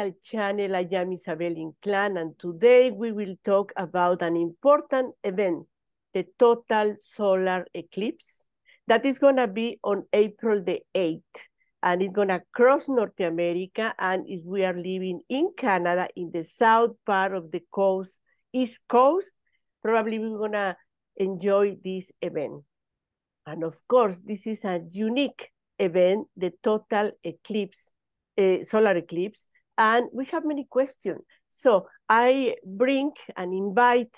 special channel. I am Isabel Inclán, and today we will talk about an important event, the total solar eclipse, that is going to be on April the 8th, and it's going to cross North America, and if we are living in Canada, in the south part of the coast, East Coast, probably we're going to enjoy this event. And of course, this is a unique event, the total eclipse, solar eclipse, and we have many questions. So I bring and invite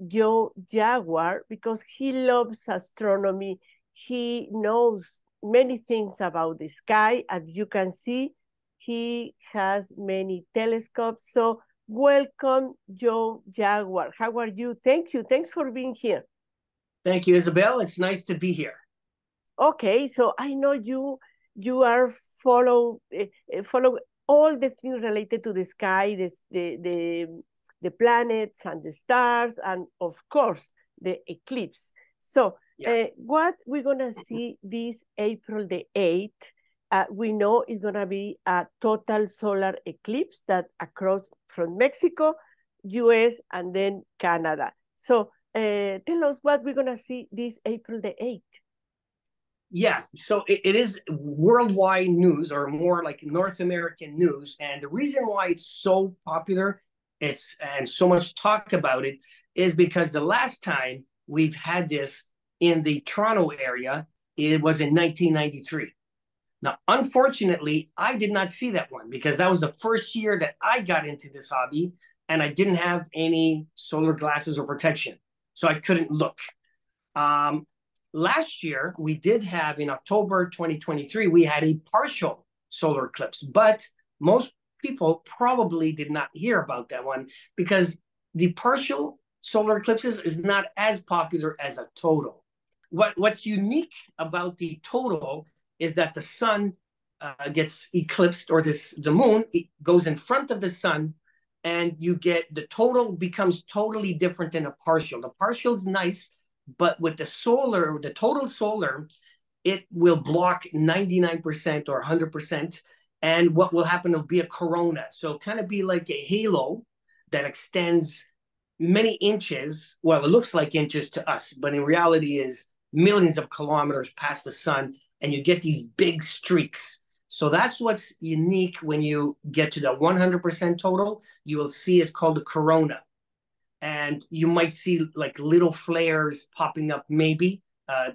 Joe Jaguar because he loves astronomy. He knows many things about the sky. As you can see, he has many telescopes. So welcome, Joe Jaguar. How are you? Thank you. Thanks for being here. Thank you, Isabel. It's nice to be here. Okay, so I know you are follow all the things related to the sky, the planets and the stars, and of course the eclipse. So what we're gonna see this April the 8th, we know is gonna be a total solar eclipse that across from Mexico, US, and then Canada. So tell us what we're gonna see this April the 8th. Yeah, so it is worldwide news, or more like North American news. And the reason why it's so popular, and so much talk about it, is because the last time we've had this in the Toronto area, it was in 1993. Now, unfortunately, I did not see that one because that was the first year that I got into this hobby, and I didn't have any solar glasses or protection, so I couldn't look. Last year, we did have, in October 2023, we had a partial solar eclipse, but most people probably did not hear about that one because the partial solar eclipses is not as popular as a total. What's unique about the total is that the sun gets eclipsed, or the moon, it goes in front of the sun, and you get the total becomes totally different than a partial. The partial is nice, but with the total solar, it will block 99% or 100%. And what will happen will be a corona. So it'll kind of be like a halo that extends many inches. Well, it looks like inches to us, but in reality is millions of kilometers past the sun. And you get these big streaks. So that's what's unique when you get to the 100% total. You will see it's called the corona. And you might see like little flares popping up, maybe,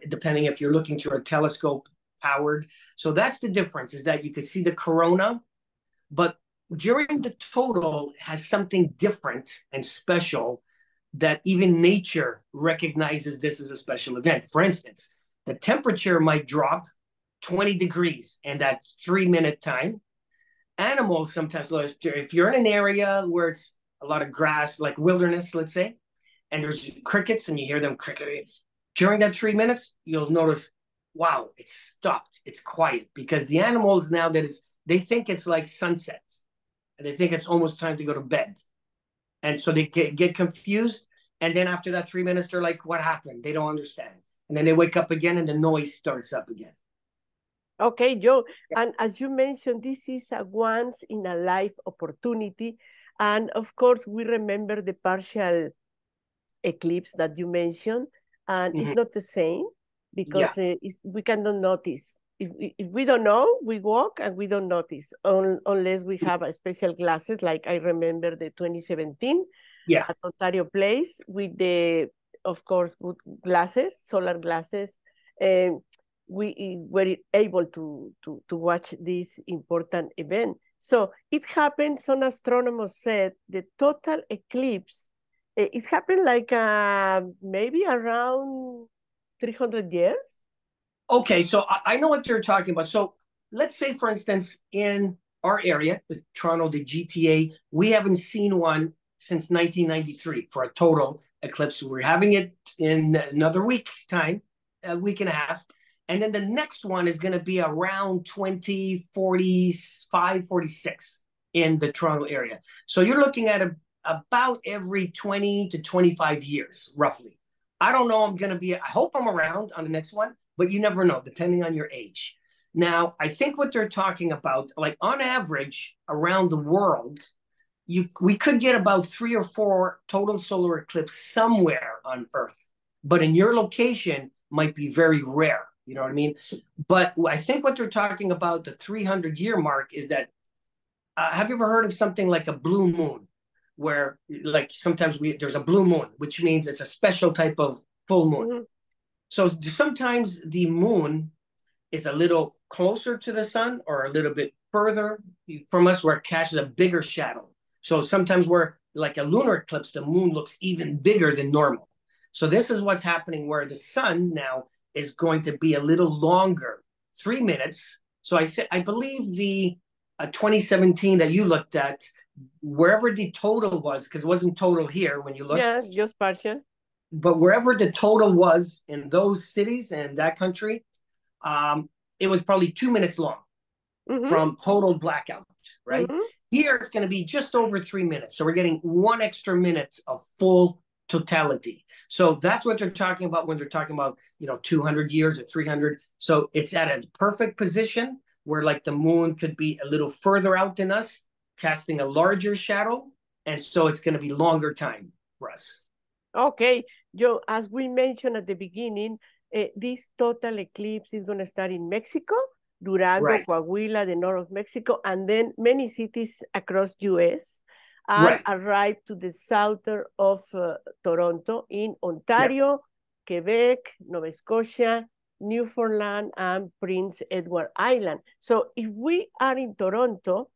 depending if you're looking through a telescope powered. So that's the difference, is that you can see the corona, but during the total has something different and special that even nature recognizes this as a special event. For instance, the temperature might drop 20 degrees in that 3-minute time. Animals sometimes, if you're in an area where it's a lot of grass, like wilderness, let's say, and there's crickets and you hear them cricket, during that 3 minutes, you'll notice, wow, it's stopped. It's quiet, because the animals now they think it's like sunset, and they think it's almost time to go to bed. And so they get confused. And then after that 3 minutes, they're like, what happened? They don't understand. And then they wake up again and the noise starts up again. Okay, Joe. And as you mentioned, this is a once in a life opportunity. And of course, we remember the partial eclipse that you mentioned, and it's not the same because we cannot notice. If we don't know, we walk and we don't notice unless we have a special glasses, like I remember the 2017 at Ontario Place with the, of course, good glasses, solar glasses. We were able to watch this important event. So it happened, some astronomers said, the total eclipse, it happened like maybe around 300 years. Okay, so I know what you're talking about. So let's say, for instance, in our area, the Toronto, the GTA, we haven't seen one since 1993 for a total eclipse. We're having it in another week's time, a week and a half. And then the next one is going to be around 2045, 46 in the Toronto area. So you're looking at about every 20 to 25 years, roughly. I don't know. I hope I'm around on the next one, but you never know, depending on your age. Now, I think what they're talking about, like on average around the world, we could get about 3 or 4 total solar eclipses somewhere on Earth, but in your location might be very rare. You know what I mean? But I think what they're talking about, the 300-year mark, is that have you ever heard of something like a blue moon, where like sometimes there's a blue moon, which means it's a special type of full moon. Mm-hmm. So sometimes the moon is a little closer to the sun or a little bit further from us, where it casts a bigger shadow. So sometimes we're like a lunar eclipse, the moon looks even bigger than normal. So this is what's happening, where the sun now is going to be a little longer, 3 minutes. So I believe the 2017 that you looked at, wherever the total was, because it wasn't total here when you looked. Yeah, just partial. But wherever the total was in those cities and that country, it was probably 2 minutes long from total blackout, right? Here, it's going to be just over 3 minutes. So we're getting 1 extra minute of full totality. So that's what they're talking about when they're talking about, 200 years or 300. So it's at a perfect position where like the moon could be a little further out than us, casting a larger shadow. And so it's going to be longer time for us. Okay, Joe, as we mentioned at the beginning, this total eclipse is going to start in Mexico, Durango, Right. Coahuila, the north of Mexico, and then many cities across U.S., and arrive to the south of Toronto in Ontario, Quebec, Nova Scotia, Newfoundland, and Prince Edward Island. So if we are in Toronto,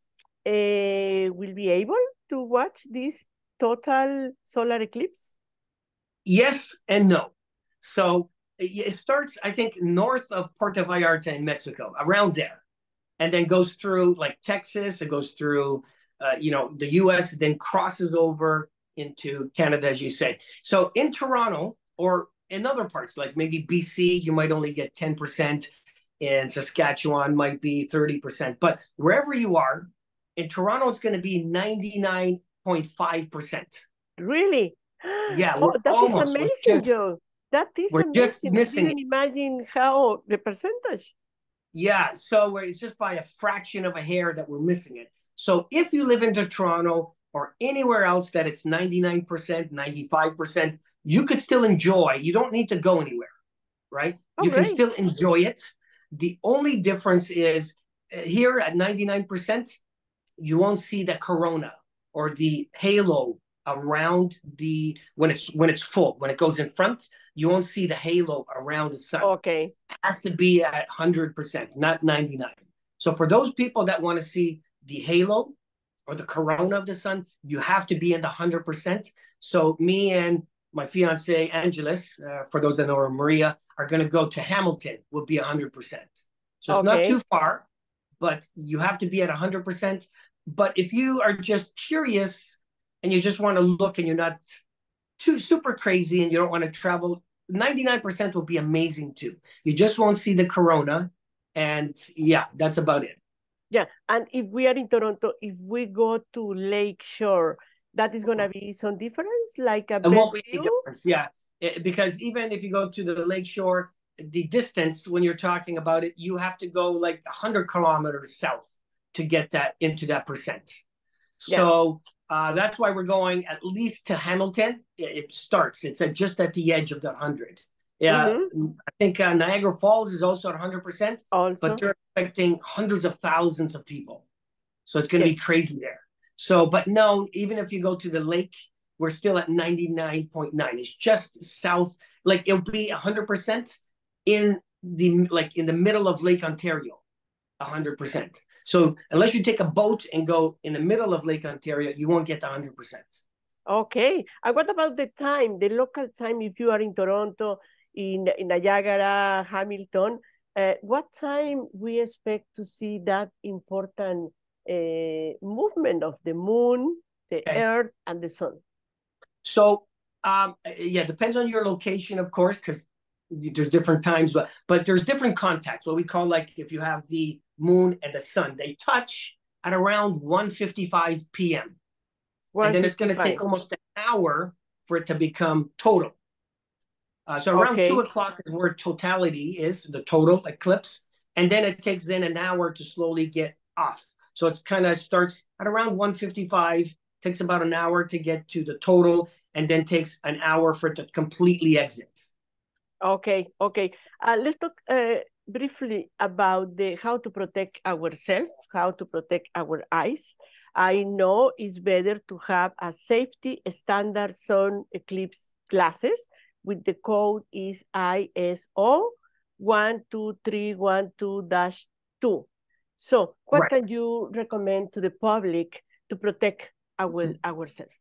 we'll be able to watch this total solar eclipse? Yes and no. So it starts, I think, north of Puerto Vallarta in Mexico, around there, and then goes through like Texas. It goes through, the U.S., then crosses over into Canada, as you say. So in Toronto or in other parts, like maybe BC, you might only get 10%. In Saskatchewan, might be 30%. But wherever you are, in Toronto, it's going to be 99.5%. Really? Yeah, Oh, that is almost. amazing, Joe. That is We're amazing. just I missing didn't imagine how the percentage. Yeah, so it's just by a fraction of a hair that we're missing it. So if you live into Toronto or anywhere else that it's 99%, 95%, you could still enjoy. You don't need to go anywhere, right? Oh, You can great. still enjoy it. The only difference is here at 99%, you won't see the corona or the halo around when it's full. When it goes in front, you won't see the halo around the sun. Okay. It has to be at 100%, not 99. So for those people that want to see the halo or the corona of the sun, you have to be in the 100%. So me and my fiance Angeles, for those that know her, Maria, are going to go to Hamilton. Will be 100%. So it's not too far, but you have to be at 100%. But if you are just curious and you just want to look and you're not too super crazy and you don't want to travel, 99% will be amazing too. You just won't see the corona. And yeah, that's about it. Yeah, and if we are in Toronto, if we go to Lake Shore, that is going to be some difference, like a It won't be view? any difference, yeah. Because even if you go to the Lake Shore, the distance when you're talking about it, you have to go like 100 kilometers south to get that into that percent. So that's why we're going at least to Hamilton. It starts. It's just at the edge of the 100. Yeah, I think Niagara Falls is also at 100%. But they're expecting hundreds of thousands of people. So it's going to be crazy there. So, but no, even if you go to the lake, we're still at 99.9. It's just south. Like it'll be 100% in the middle of Lake Ontario, 100%. So unless you take a boat and go in the middle of Lake Ontario, you won't get the 100%. Okay. And what about the time, the local time, if you are in Toronto, in Niagara, Hamilton, what time we expect to see that important movement of the moon, the earth, and the sun? So, depends on your location, of course, because there's different times, but there's different contacts. What we call, like, if you have the moon and the sun, they touch at around 1:55 p.m. And then it's going to take almost an hour for it to become total. So around 2 o'clock is where totality is, the total eclipse. and then it takes then an hour to slowly get off. So it's kind of starts at around 155, takes about an hour to get to the total, and then takes an hour for it to completely exit. Okay, okay. Let's talk briefly about the how to protect ourselves, how to protect our eyes. I know it's better to have a safety standard sun eclipse glasses with the code is ISO 12312-2. So what can you recommend to the public to protect ourselves?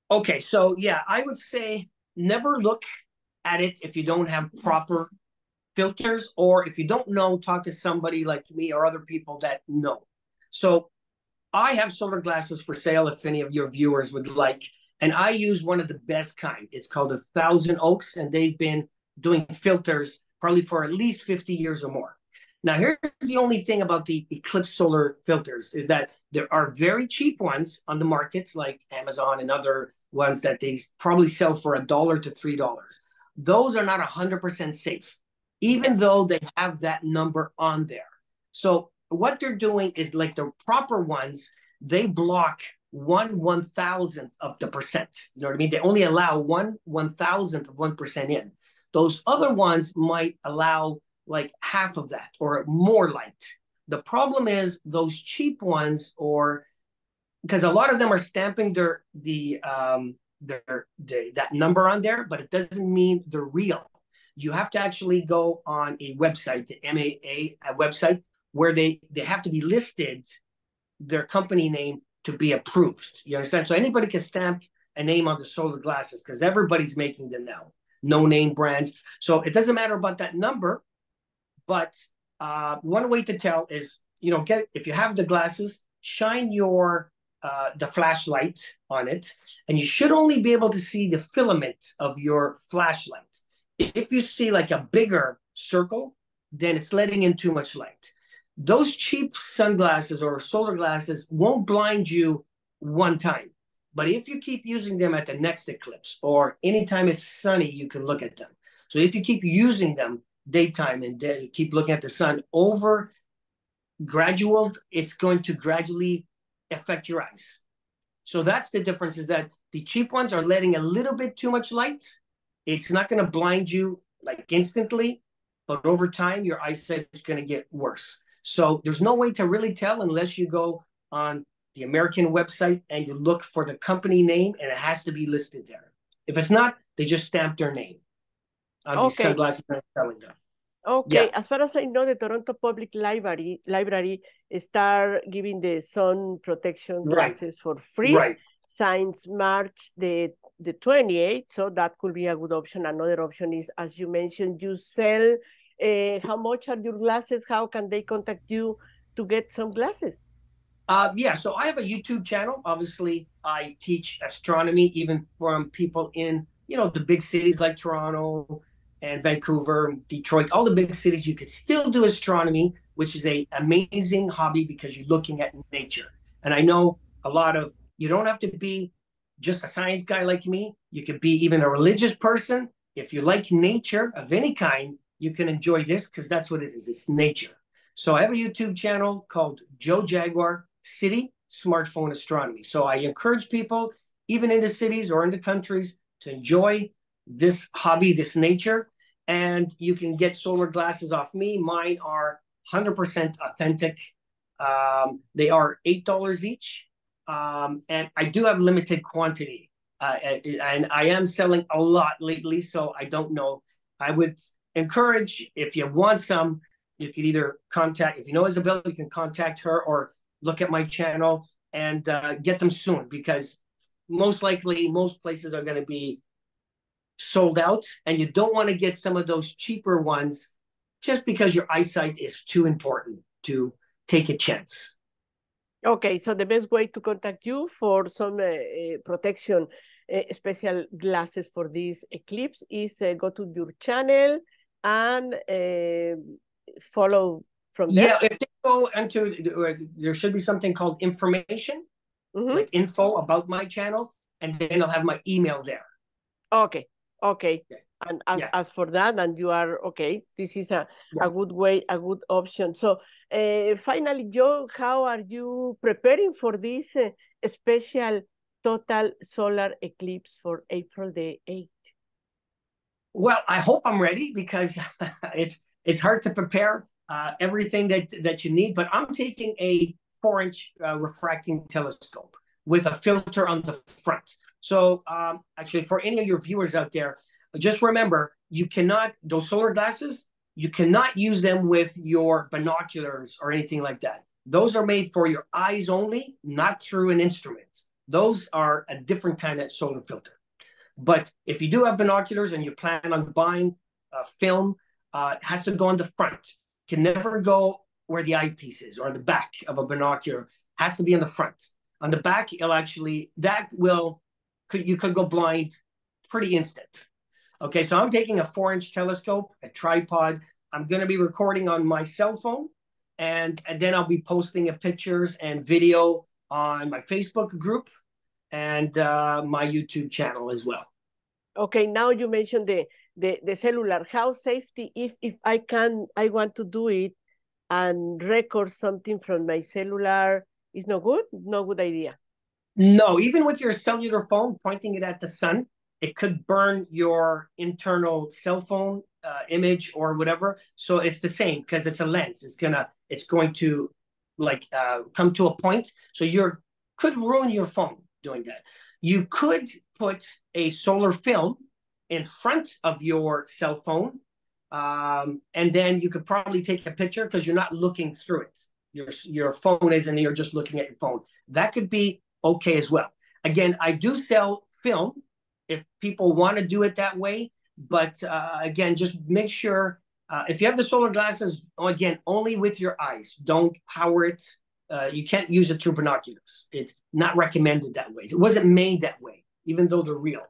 Okay, so yeah, I would say never look at it if you don't have proper filters, or if you don't know, talk to somebody like me or other people that know. So I have solar glasses for sale if any of your viewers would like, and I use one of the best kind. It's called 1,000 Oaks, and they've been doing filters probably for at least 50 years or more. Now, here's the only thing about the Eclipse solar filters is that there are very cheap ones on the markets like Amazon and other ones that they probably sell for $1 to $3. Those are not 100% safe, even though they have that number on there. So what they're doing is like the proper ones, they block 1/1000th of the percent. You know what I mean? They only allow 1/1000th of 1% in. Those other ones might allow like half of that or more light. The problem is those cheap ones, or because a lot of them are stamping that number on there, but it doesn't mean they're real. You have to actually go on a website, the MAA website, where they have to be listed, their company name, to be approved. You understand? So anybody can stamp a name on the solar glasses because everybody's making them now. No name brands. So it doesn't matter about that number. But one way to tell is, if you have the glasses, shine the flashlight on it, and you should only be able to see the filament of your flashlight. If you see like a bigger circle, then it's letting in too much light. Those cheap sunglasses or solar glasses won't blind you one time. But if you keep using them at the next eclipse or anytime it's sunny, you can look at them. So if you keep using them daytime and keep looking at the sun it's going to gradually affect your eyes. So that's the difference, is that the cheap ones are letting a little bit too much light. It's not going to blind you like instantly, but over time, your eyesight is going to get worse. So there's no way to really tell unless you go on the American website and you look for the company name, and it has to be listed there. If it's not, they just stamp their name on these sunglasses that are selling them. Okay, as far as I know, the Toronto Public Library start giving the sun protection glasses for free since March the 28th, so that could be a good option. Another option is, as you mentioned, you sell. How much are your glasses? How can they contact you to get some glasses? So I have a YouTube channel. Obviously, I teach astronomy even from people in, the big cities like Toronto and Vancouver, Detroit, all the big cities. You could still do astronomy, which is an amazing hobby because you're looking at nature. And I know you don't have to be just a science guy like me. You could be even a religious person. If you like nature of any kind, you can enjoy this because that's what it is. It's nature. So I have a YouTube channel called Joe Jaguar City Smartphone Astronomy. So I encourage people, even in the cities or in the countries, to enjoy this hobby, this nature. And you can get solar glasses off me. Mine are 100% authentic. They are $8 each. And I do have limited quantity. And I am selling a lot lately, so I don't know. I would encourage, if you want some, you could either if you know Isabella, you can contact her or look at my channel and get them soon, because most likely most places are going to be sold out, and you don't want to get some of those cheaper ones just because your eyesight is too important to take a chance. Okay, so the best way to contact you for some protection, special glasses for this eclipse is go to your channel and follow from there. Yeah, if they go into, there should be something called information, like info about my channel, and then I'll have my email there. Okay. Okay. And as for that, and you are okay, this is a good way, a good option. So finally, Joe, how are you preparing for this special total solar eclipse for April the 8th? Well, I hope I'm ready because it's hard to prepare everything that you need, but I'm taking a 4-inch refracting telescope with a filter on the front. So actually, for any of your viewers out there, just remember, you cannot, those solar glasses, you cannot use them with your binoculars or anything like that. Those are made for your eyes only, not through an instrument. Those are a different kind of solar filter. But if you do have binoculars and you plan on buying film, it has to go on the front. It can never go where the eyepiece is or on the back of a binocular. It has to be on the front. On the back, you could go blind pretty instant. Okay, so I'm taking a 4-inch telescope, a tripod. I'm going to be recording on my cell phone, and then I'll be posting pictures and video on my Facebook group and my YouTube channel as well. Okay, now you mentioned the cellular. How safety if I want to do it and record something from my cellular is no good? No good idea. No, even with your cellular phone, pointing it at the sun, it could burn your internal cell phone image or whatever. So it's the same because it's a lens. It's going to come to a point. So could ruin your phone doing that. You could put a solar film in front of your cell phone, and then you could probably take a picture because you're not looking through it. Your phone is, and you're just looking at your phone. That could be okay as well. Again, I do sell film if people want to do it that way. But again, just make sure if you have the solar glasses, again, only with your eyes. Don't power it. You can't use it through binoculars. It's not recommended that way. It wasn't made that way, even though they're real.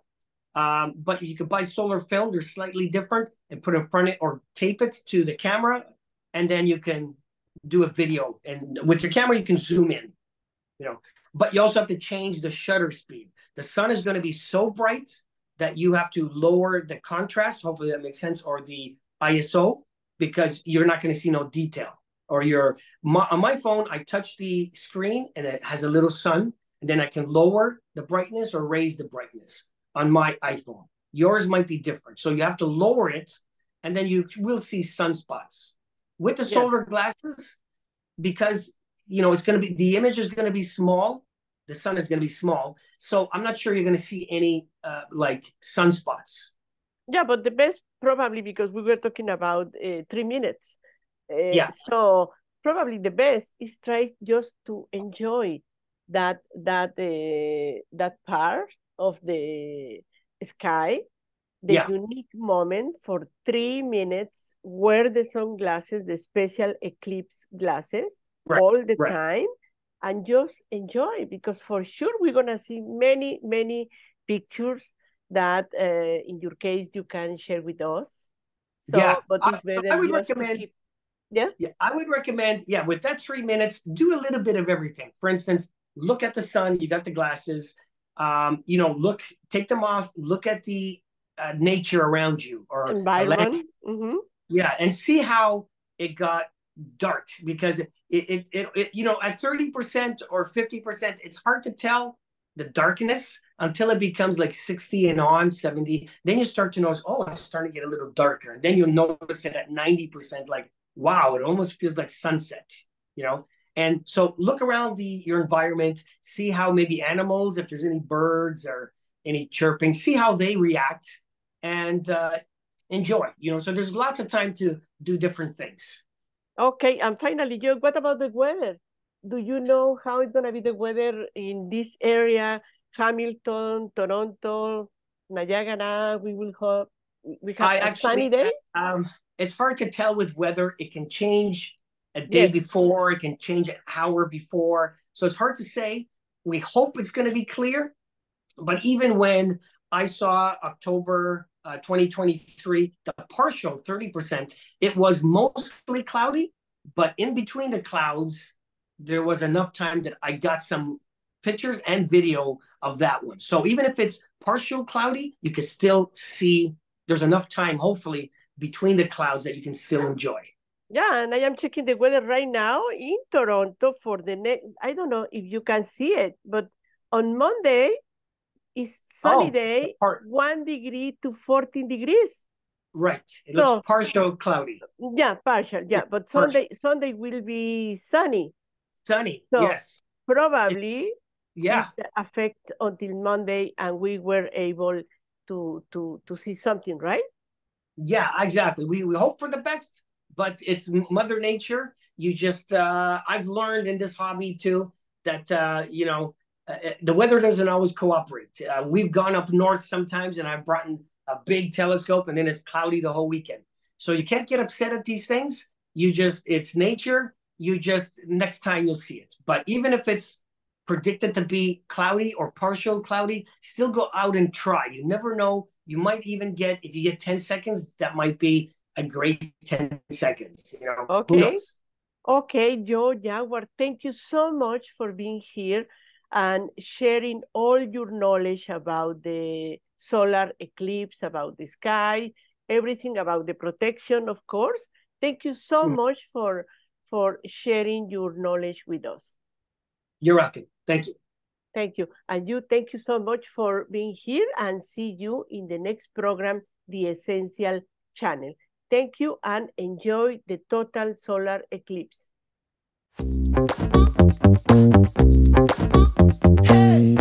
But you could buy solar film. They're slightly different and put in front of it or tape it to the camera. And then you can do a video. And with your camera, you can zoom in, But you also have to change the shutter speed. The sun is going to be so bright that you have to lower the contrast. Hopefully that makes sense. Or the ISO, because you're not going to see no detail. Or on my phone, I touch the screen and it has a little sun, and then I can lower the brightness or raise the brightness on my iPhone. Yours might be different. So you have to lower it, and then you will see sunspots. With the solar glasses, because the image is going to be small, the sun is going to be small, so I'm not sure you're going to see any sunspots. Yeah, but the best probably, because we were talking about 3 minutes. So probably the best is try just to enjoy that part of the sky, the unique moment for 3 minutes. Wear the sunglasses, the special eclipse glasses, all the time, and just enjoy, because for sure we're gonna see many, many pictures that in your case you can share with us. So but it's better I would recommend I would recommend with that 3 minutes, do a little bit of everything. For instance, look at the sun. You got the glasses, take them off, look at the nature around you or environment. And see how it got dark, because it at 30% or 50%, it's hard to tell the darkness until it becomes like 60 and on 70. Then you start to notice, it's starting to get a little darker. And then you'll notice it at 90%, like, wow, it almost feels like sunset, And so look around your environment, see how maybe animals, if there's any birds or any chirping, see how they react, and enjoy, So there's lots of time to do different things. Okay, and finally, Joe, what about the weather? Do you know how it's going to be the weather in this area, Hamilton, Toronto, Niagara? We have a sunny day? It's hard to tell with weather. It can change a day before, it can change an hour before. So it's hard to say. We hope it's going to be clear. But even when I saw October 2023, the partial 30%, it was mostly cloudy, but in between the clouds, there was enough time that I got some pictures and video of that one. So even if it's partial cloudy, you can still see there's enough time, hopefully, between the clouds that you can still enjoy. Yeah, and I am checking the weather right now in Toronto for the next, I don't know if you can see it, but on Monday is sunny day, 1 degree to 14 degrees. Right. It looks partial cloudy. Yeah, partial. Yeah, but Sunday will be sunny. Sunny, so yes. Probably it affect until Monday, and we were able to see something, right? Yeah, exactly. We hope for the best, but it's Mother Nature. You just, I've learned in this hobby too that, the weather doesn't always cooperate. We've gone up north sometimes, and I've brought in a big telescope, and then it's cloudy the whole weekend. So you can't get upset at these things. It's nature. Next time you'll see it. But even if it's predicted to be cloudy or partial cloudy, still go out and try. You never know. You might even if you get 10 seconds, that might be a great 10 seconds. Okay. Who knows? Okay, Joe Jaguar, thank you so much for being here and sharing all your knowledge about the solar eclipse, about the sky, everything about the protection, of course. Thank you so much for sharing your knowledge with us. You're welcome. Thank you. Thank you. And thank you so much for being here, and see you in the next program, The Essential Channel. Thank you, and enjoy the total solar eclipse. Hey.